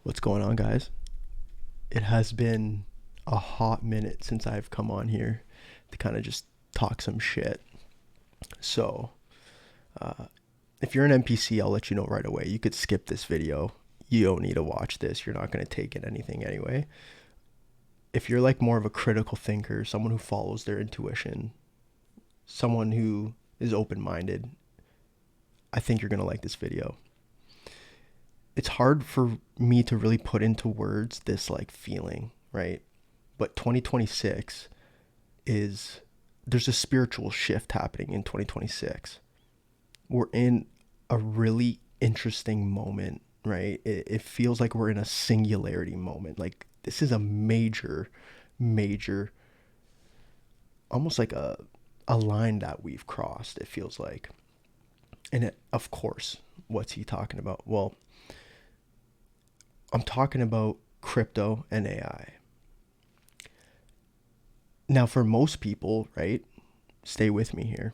What's going on, guys? It has been a hot minute since I've come on here to kind of just talk some shit. So, uh, if you're an NPC, I'll let you know right away. You could skip this video. You don't need to watch this. You're not going to take in anything anyway. If you're like more of a critical thinker, someone who follows their intuition, someone who is open minded, I think you're going to like this video. It's hard for me to really put into words this like feeling, right? But 2026 is there's a spiritual shift happening in 2026. We're in a really interesting moment, right? It feels like we're in a singularity moment. Like this is a major, almost like a line that we've crossed. It feels like, and of course, what's he talking about? Well, I'm talking about crypto and AI. Now, for most people, right? Stay with me here.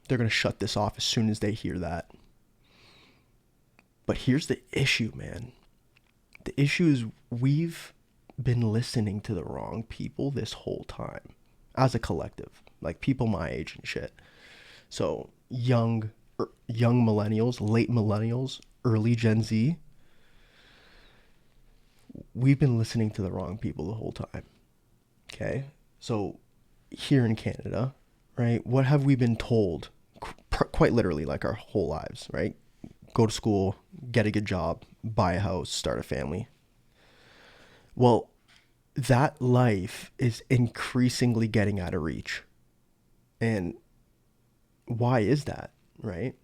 They're going to shut this off as soon as they hear that. But here's the issue, man. The issue is we've been listening to the wrong people this whole time as a collective, like people my age and shit. So, young millennials, late millennials, early Gen Z, we've been listening to the wrong people the whole time. Okay? So, here in Canada, right? What have we been told quite literally like our whole lives, right? Go to school, get a good job, buy a house, start a family. Well, that life is increasingly getting out of reach. And why is that, right?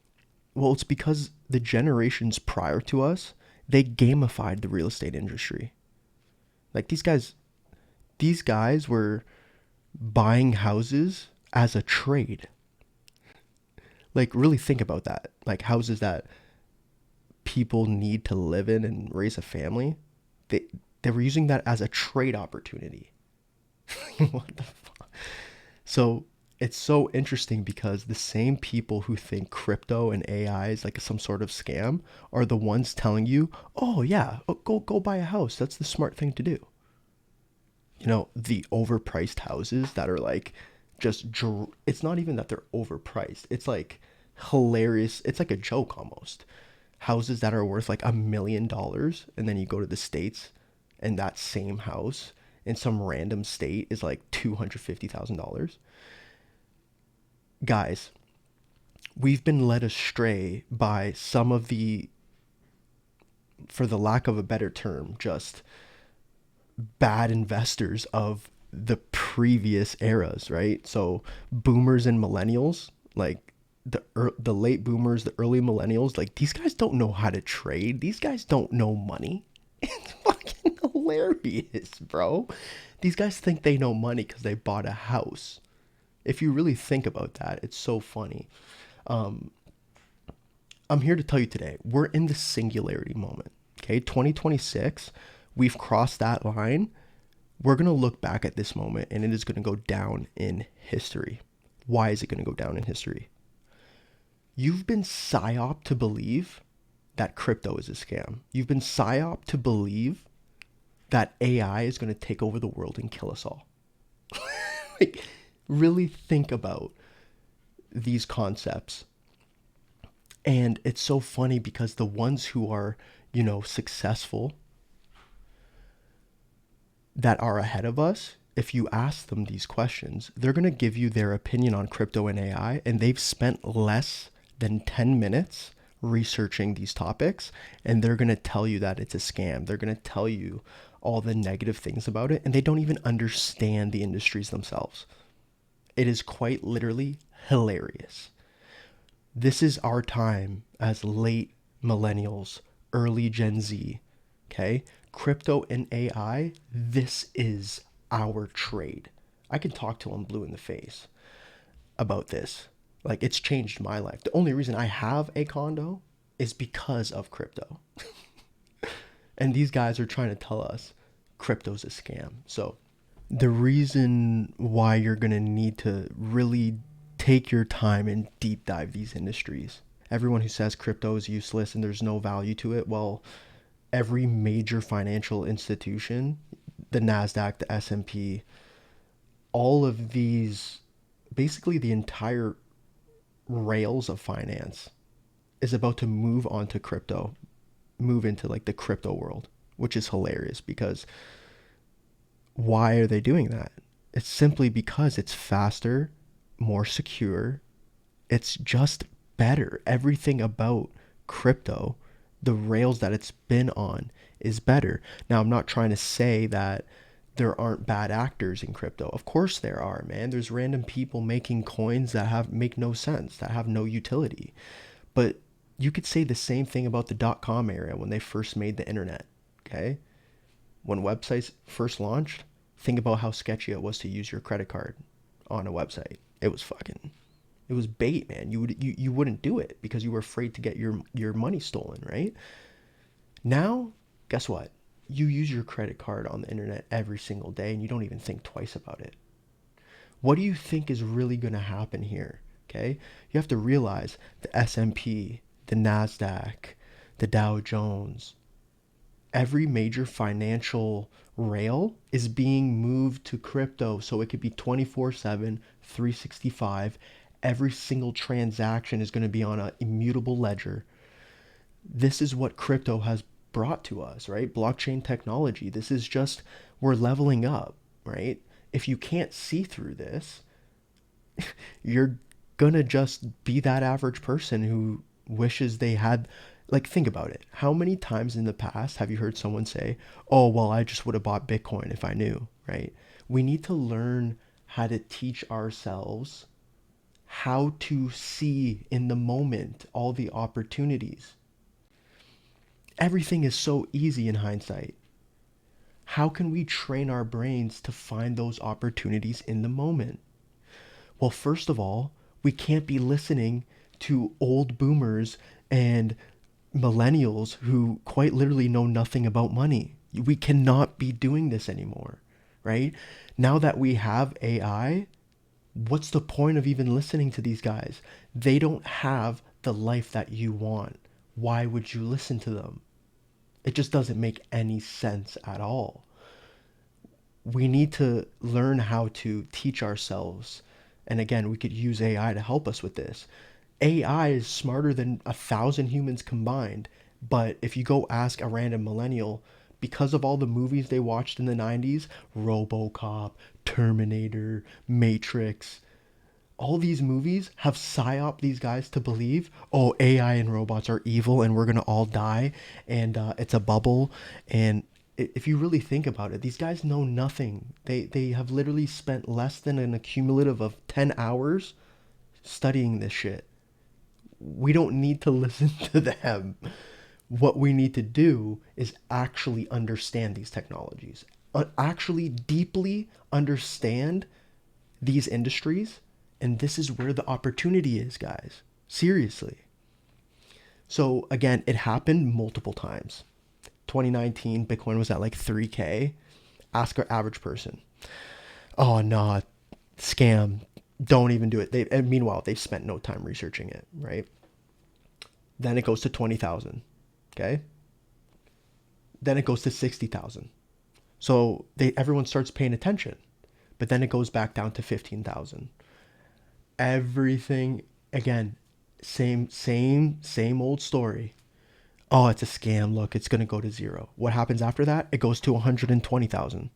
Well, it's because the generations prior to us, they gamified the real estate industry. Like these guys were buying houses as a trade. Like really think about that. Like houses that people need to live in and raise a family. They they were using that as a trade opportunity. What the fuck? So it's so interesting because the same people who think crypto and AI is like some sort of scam are the ones telling you, "Oh yeah, go buy a house. That's the smart thing to do." The overpriced houses that are like just it's not even that they're overpriced. It's like hilarious. It's like a joke almost. Houses that are worth like $1 million, and then you go to the states, and that same house in some random state is like $250,000. Guys, we've been led astray by some of the, for the lack of a better term, just bad investors of the previous eras, right? So boomers and millennials, like the late boomers, the early millennials, like these guys don't know how to trade. These guys don't know money. It's fucking hilarious, bro. These guys think they know money because they bought a house. If you really think about that, it's so funny. Um, I'm here to tell you today, we're in the singularity moment. Okay, 2026, we've crossed that line. We're going to look back at this moment and it is going to go down in history. Why is it going to go down in history? You've been psyop to believe that crypto is a scam. You've been psyop to believe that AI is going to take over the world and kill us all. Like, really think about these concepts. And it's so funny because the ones who are, successful that are ahead of us, if you ask them these questions, they're going to give you their opinion on crypto and AI, and they've spent less than 10 minutes researching these topics, and they're going to tell you that it's a scam. They're going to tell you all the negative things about it, and they don't even understand the industries themselves. It is quite literally hilarious. This is our time as late millennials, early Gen Z, okay? Crypto and AI, this is our trade. I can talk till I'm blue in the face about this. Like, it's changed my life. The only reason I have a condo is because of crypto. And these guys are trying to tell us crypto's a scam. So, the reason why you're going to need to really take your time and deep dive these industries. Everyone who says crypto is useless and there's no value to it, well, every major financial institution, the Nasdaq, the S&P, all of these, basically the entire rails of finance is about to move onto crypto, move into like the crypto world, which is hilarious because why are they doing that? It's simply because it's faster, more secure. It's just better. Everything about crypto, the rails that it's been on, is better. Now, I'm not trying to say that there aren't bad actors in crypto. Of course there are, man. There's random people making coins that have make no sense, that have no utility. But you could say the same thing about the dot com era when they first made the internet. Okay? When websites first launched, think about how sketchy it was to use your credit card on a website. It was fucking it was bait, man. You wouldn't do it because you were afraid to get your money stolen, right? Now, guess what? You use your credit card on the internet every single day and you don't even think twice about it. What do you think is really going to happen here? Okay? You have to realize the S&P, the Nasdaq, the Dow Jones, every major financial rail is being moved to crypto so it could be 24/7, 365. Every single transaction is going to be on an immutable ledger. This is what crypto has brought to us, right? Blockchain technology. This is just, we're leveling up, right? If you can't see through this, you're gonna just be that average person who wishes they had, like, think about it. How many times in the past have you heard someone say, "Oh, well, I just would have bought Bitcoin if I knew," right? We need to learn how to teach ourselves how to see in the moment all the opportunities. Everything is so easy in hindsight. How can we train our brains to find those opportunities in the moment? Well, first of all, we can't be listening to old boomers and millennials who quite literally know nothing about money. We cannot be doing this anymore, right? Now that we have AI, what's the point of even listening to these guys? They don't have the life that you want. Why would you listen to them? It just doesn't make any sense at all. We need to learn how to teach ourselves. And again, we could use AI to help us with this. AI is smarter than 1,000 humans combined. But if you go ask a random millennial, because of all the movies they watched in the 90s, Robocop, Terminator, Matrix, all these movies have psyop these guys to believe, oh, AI and robots are evil and we're gonna all die, and it's a bubble. And if you really think about it, these guys know nothing. They have literally spent less than an accumulative of 10 hours studying this shit. We don't need to listen to them. What we need to do is actually understand these technologies, actually deeply understand these industries, and this is where the opportunity is, guys. Seriously. So again, it happened multiple times. 2019, Bitcoin was at like 3K. Ask our average person. Oh, no, scam. Don't even do it. And meanwhile, they've spent no time researching it, right? Then it goes to 20,000. Okay. Then it goes to 60,000. So everyone starts paying attention. But then it goes back down to 15,000. Everything again, same old story. Oh, it's a scam. Look, it's going to go to zero. What happens after that? It goes to 120,000.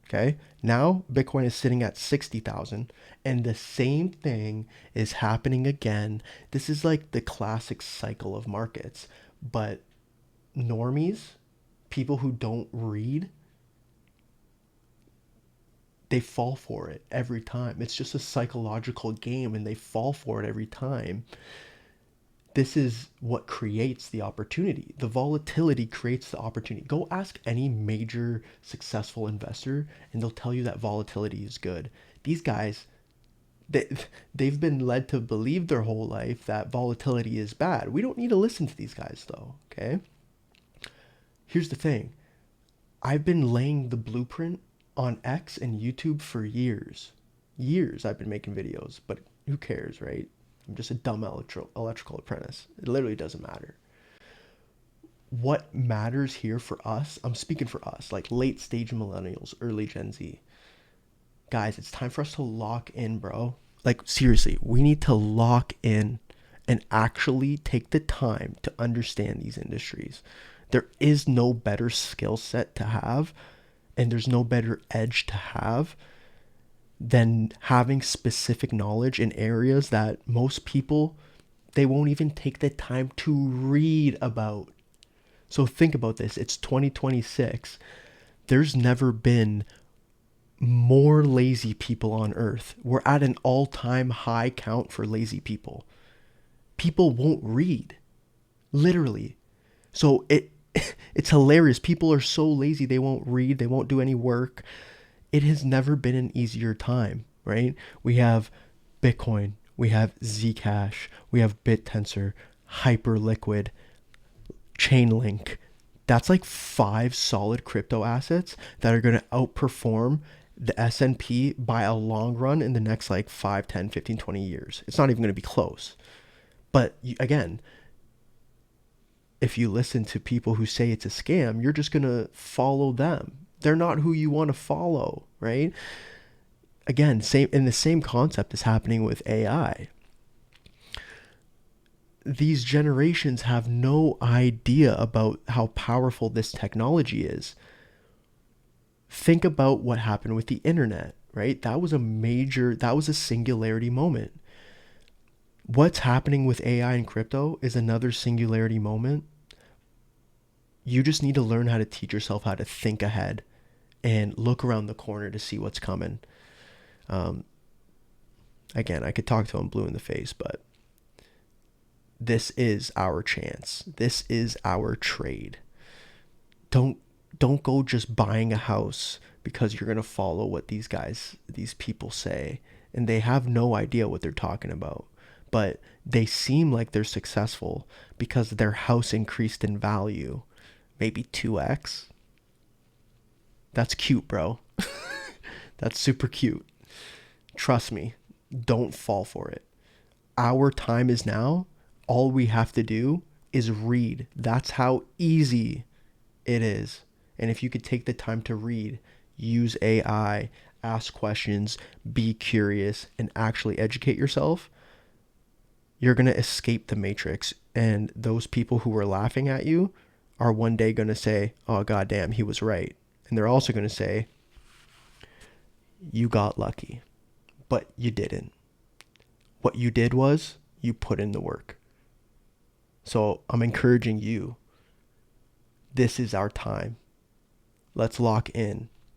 Okay? Now Bitcoin is sitting at 60,000 and the same thing is happening again. This is like the classic cycle of markets, but normies, people who don't read, they fall for it every time. It's just a psychological game and they fall for it every time. This is what creates the opportunity. The volatility creates the opportunity. Go ask any major successful investor and they'll tell you that volatility is good. These guys, they, they've been led to believe their whole life that volatility is bad. We don't need to listen to these guys though, okay? Here's the thing. I've been laying the blueprint on X and YouTube for years. Years I've been making videos, but who cares, right? I'm just a dumb electrical apprentice. It literally doesn't matter. What matters here for us, I'm speaking for us, like late stage millennials, early Gen Z. Guys, it's time for us to lock in, bro. Like, seriously, we need to lock in and actually take the time to understand these industries. There is no better skill set to have, and there's no better edge to have than having specific knowledge in areas that most people, they won't even take the time to read about. So think about this. It's 2026. There's never been more lazy people on earth. We're at an all-time high count for lazy people. People won't read, literally. So it's hilarious. People are so lazy they won't read, they won't do any work. It has never been an easier time, right? We have Bitcoin, we have Zcash, we have BitTensor, Hyperliquid, Chainlink. That's like five solid crypto assets that are going to outperform the S&P by a long run in the next like 5, 10, 15, 20 years. It's not even going to be close. But again, if you listen to people who say it's a scam, you're just going to follow them. They're not who you want to follow, right? Again, the same concept is happening with AI. These generations have no idea about how powerful this technology is. Think about what happened with the internet, right? That was a singularity moment. What's happening with AI and crypto is another singularity moment. You just need to learn how to teach yourself how to think ahead and look around the corner to see what's coming. Um, Again, I could talk to him blue in the face, but this is our chance. This is our trade. Don't don't go just buying a house because you're going to follow what these people say, and they have no idea what they're talking about. But they seem like they're successful because their house increased in value, maybe 2x. That's cute, bro. That's super cute. Trust me, don't fall for it. Our time is now. All we have to do is read. That's how easy it is. And if you could take the time to read, use AI, ask questions, be curious, and actually educate yourself, you're going to escape the matrix. And those people who were laughing at you are one day going to say, oh, goddamn, he was right. And they're also going to say, you got lucky, but you didn't. What you did was you put in the work. So I'm encouraging you. This is our time. Let's lock in.